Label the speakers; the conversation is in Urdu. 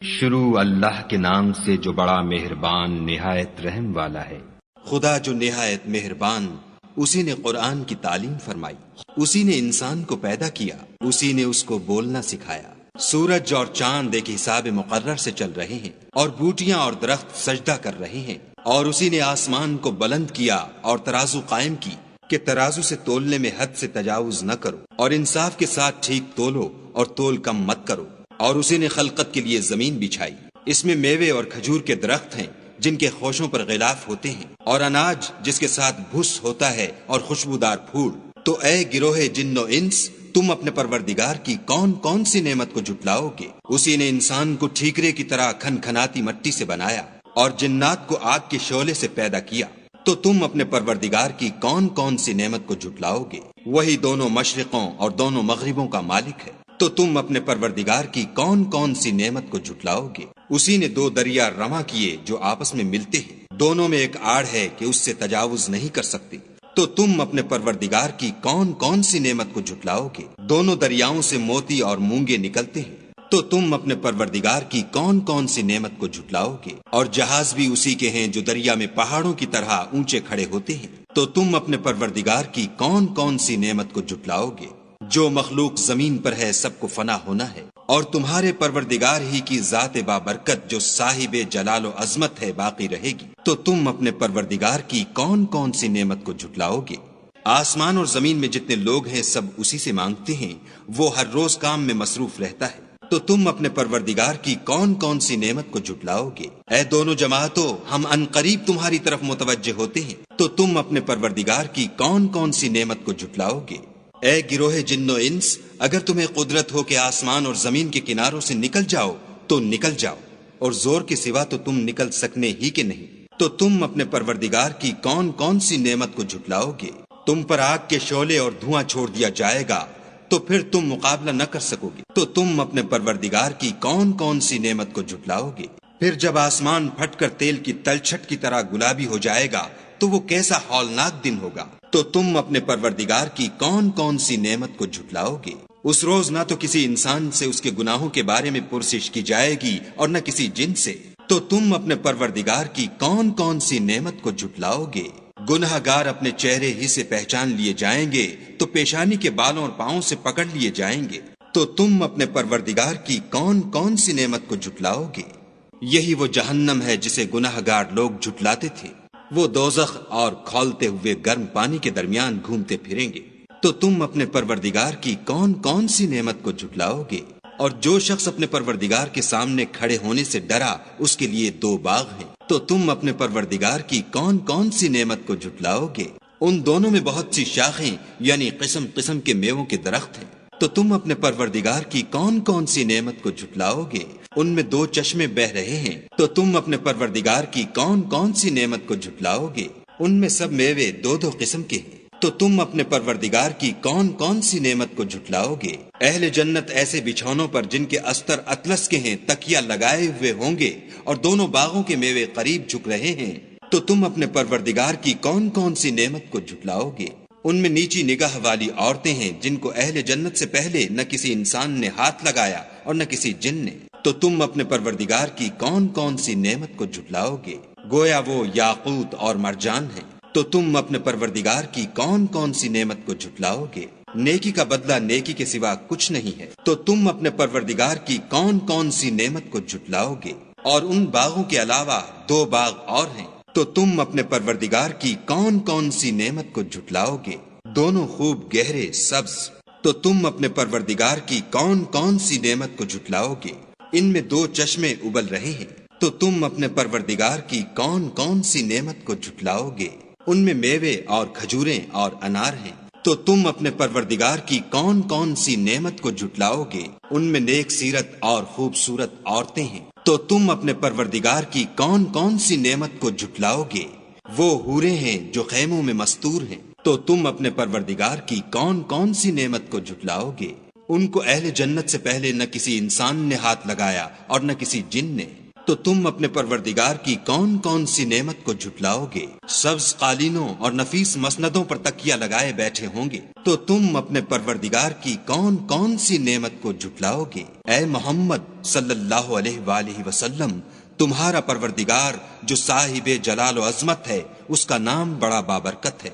Speaker 1: شروع اللہ کے نام سے جو بڑا مہربان نہایت رحم والا ہے۔
Speaker 2: خدا جو نہایت مہربان، اسی نے قرآن کی تعلیم فرمائی، اسی نے انسان کو پیدا کیا، اسی نے اس کو بولنا سکھایا۔ سورج اور چاند ایک حساب مقرر سے چل رہے ہیں، اور بوٹیاں اور درخت سجدہ کر رہے ہیں، اور اسی نے آسمان کو بلند کیا اور ترازو قائم کی کہ ترازو سے تولنے میں حد سے تجاوز نہ کرو، اور انصاف کے ساتھ ٹھیک تولو اور تول کم مت کرو۔ اور اسی نے خلقت کے لیے زمین بچھائی، اس میں میوے اور کھجور کے درخت ہیں جن کے خوشوں پر غلاف ہوتے ہیں، اور اناج جس کے ساتھ بھس ہوتا ہے اور خوشبودار پھول۔ تو اے گروہ جن و انس، تم اپنے پروردگار کی کون کون سی نعمت کو جھٹلاؤ گے؟ اسی نے انسان کو ٹھیکرے کی طرح کھنکھناتی مٹی سے بنایا اور جنات کو آگ کے شعلے سے پیدا کیا۔ تو تم اپنے پروردگار کی کون کون سی نعمت کو جھٹلاؤ گے؟ وہی دونوں مشرقوں اور دونوں مغربوں کا مالک ہے۔ تو تم اپنے پروردگار کی کون کون سی نعمت کو جھٹلاؤ گے؟ اسی نے دو دریا رواں کیے جو آپس میں ملتے ہیں، دونوں میں ایک آڑ ہے کہ اس سے تجاوز نہیں کر سکتے۔ تو تم اپنے پروردگار کی کون کون سی نعمت کو جھٹلاؤ گے؟ دونوں دریاؤں سے موتی اور مونگے نکلتے ہیں۔ تو تم اپنے پروردگار کی کون کون سی نعمت کو جھٹلاؤ گے؟ اور جہاز بھی اسی کے ہیں جو دریا میں پہاڑوں کی طرح اونچے کھڑے ہوتے ہیں۔ تو تم اپنے پروردگار کی کون کون سی نعمت کو جھٹلاؤ گے؟ جو مخلوق زمین پر ہے سب کو فنا ہونا ہے، اور تمہارے پروردگار ہی کی ذات بابرکت جو صاحب جلال و عظمت ہے باقی رہے گی۔ تو تم اپنے پروردگار کی کون کون سی نعمت کو جھٹلاؤ گے؟ آسمان اور زمین میں جتنے لوگ ہیں سب اسی سے مانگتے ہیں، وہ ہر روز کام میں مصروف رہتا ہے۔ تو تم اپنے پروردگار کی کون کون سی نعمت کو جھٹلاؤ گے؟ اے دونوں جماعتوں، ہم عنقریب تمہاری طرف متوجہ ہوتے ہیں۔ تو تم اپنے پروردگار کی کون کون سی نعمت کو جھٹلاؤ گے؟ اے گروہ جن و انس، اگر تمہیں قدرت ہو کہ آسمان اور زمین کے کناروں سے نکل جاؤ تو نکل جاؤ، اور زور کے سوا تو تم نکل سکنے ہی کے نہیں۔ تو تم اپنے پروردگار کی کون کون سی نعمت کو جھٹلاؤ گے؟ تم پر آگ کے شعلے اور دھواں چھوڑ دیا جائے گا تو پھر تم مقابلہ نہ کر سکو گے۔ تو تم اپنے پروردگار کی کون کون سی نعمت کو جھٹلاؤ گے؟ پھر جب آسمان پھٹ کر تیل کی تلچھٹ کی طرح گلابی ہو جائے گا تو وہ کیسا ہولناک دن ہوگا۔ تو تم اپنے پروردگار کی کون کون سی نعمت کو جھٹلاؤ گے؟ اس روز نہ تو کسی انسان سے اس کے گناہوں کے بارے میں پرسش کی جائے گی اور نہ کسی جن سے۔ تو تم اپنے پروردگار کی کون کون سی نعمت کو جھٹلاؤ گے؟ گناہ گار اپنے چہرے ہی سے پہچان لیے جائیں گے تو پیشانی کے بالوں اور پاؤں سے پکڑ لیے جائیں گے۔ تو تم اپنے پروردگار کی کون کون سی نعمت کو جھٹلاؤ گے؟ یہی وہ جہنم ہے جسے گناہ گار لوگ جھٹلاتے تھے، وہ دوزخ اور کھولتے ہوئے گرم پانی کے درمیان گھومتے پھریں گے۔ تو تم اپنے پروردگار کی کون کون سی نعمت کو جھٹلاؤ گے؟ اور جو شخص اپنے پروردگار کے سامنے کھڑے ہونے سے ڈرا اس کے لیے دو باغ ہیں۔ تو تم اپنے پروردگار کی کون کون سی نعمت کو جھٹلاؤ گے؟ ان دونوں میں بہت سی شاخیں یعنی قسم قسم کے میووں کے درخت ہیں۔ تو تم اپنے پروردگار کی کون کون سی نعمت کو جھٹلاؤ گے؟ ان میں دو چشمے بہ رہے ہیں۔ تو تم اپنے پروردگار کی کون کون سی نعمت کو جھٹلاؤ گے؟ ان میں سب میوے دو دو قسم کے ہیں۔ تو تم اپنے پروردگار کی کون کون سی نعمت کو جھٹلاؤ گے؟ اہل جنت ایسے بچھونوں پر جن کے استر اطلس کے ہیں تکیا لگائے ہوئے ہوں گے، اور دونوں باغوں کے میوے قریب جھک رہے ہیں۔ تو تم اپنے پروردگار کی کون کون سی نعمت کو جھٹلاؤ گے؟ ان میں نیچی نگاہ والی عورتیں ہیں جن کو اہل جنت سے پہلے نہ کسی انسان نے ہاتھ لگایا اور نہ کسی جن نے۔ تو تم اپنے پروردگار کی کون کون سی نعمت کو جھٹلاؤ گے؟ گویا وہ یاقوت اور مرجان ہیں۔ تو تم اپنے پروردگار کی کون کون سی نعمت کو جھٹلاؤ گے؟ نیکی کا بدلہ نیکی کے سوا کچھ نہیں ہے۔ تو تم اپنے پروردگار کی کون کون سی نعمت کو جھٹلاؤ گے؟ اور ان باغوں کے علاوہ دو باغ اور ہیں۔ تو تم اپنے پروردگار کی کون کون سی نعمت کو جھٹلاؤ گے؟ دونوں خوب گہرے سبز۔ تو تم اپنے پروردگار کی کون کون سی نعمت کو جھٹلاؤ گے؟ ان میں دو چشمے ابل رہے ہیں۔ تو تم اپنے پروردگار کی کون کون سی نعمت کو جھٹلاؤ گے؟ ان میں میوے اور کھجوریں اور انار ہیں۔ تو تم اپنے پروردگار کی کون کون سی نعمت کو جھٹلاؤ گے؟ ان میں نیک سیرت اور خوبصورت عورتیں ہیں۔ تو تم اپنے پروردگار کی کون کون سی نعمت کو جھٹلاؤ گے؟ وہ حوریں ہیں جو خیموں میں مستور ہیں۔ تو تم اپنے پروردگار کی کون کون سی نعمت کو جھٹلاؤ گے؟ ان کو اہل جنت سے پہلے نہ کسی انسان نے ہاتھ لگایا اور نہ کسی جن نے۔ تو تم اپنے پروردگار کی کون کون سی نعمت کو جھٹلاؤ گے؟ سبز قالینوں اور نفیس مسندوں پر تکیہ لگائے بیٹھے ہوں گے، تو تم اپنے پروردگار کی کون کون سی نعمت کو جھٹلاؤ گے؟ اے محمد صلی اللہ علیہ وآلہ وسلم، تمہارا پروردگار جو صاحب جلال و عظمت ہے، اس کا نام بڑا بابرکت ہے۔